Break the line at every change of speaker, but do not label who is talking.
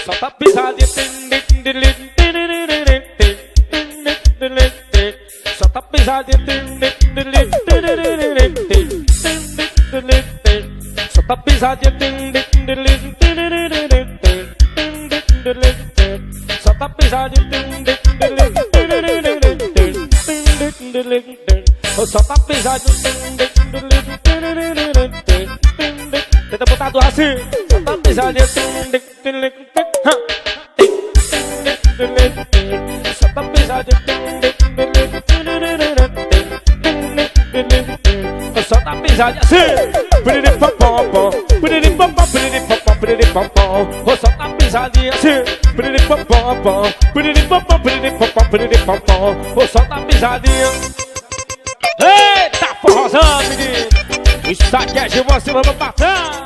Solta a pisadinha. Solta a pisadinha. Solta a pisadinha. Solta a pisadinha. Solta a pisadinha. Tenta botar do assim. Solta a pisadinha. Solta a pisadinha. Solta a pisadinha assim. Piriri-pom-pom-pom, piriri-pom-pom, piriri-pom-pom, piriri-pom-pom. Solta a pisadinha assim. Piriri-pom-pom-pom, piriri-pom-pom, piriri-pom-pom, piriri-pom-pom. Solta a pisadinha. Eita, forrozão, menino. Isso aqui é Gilvan Silva no Patão.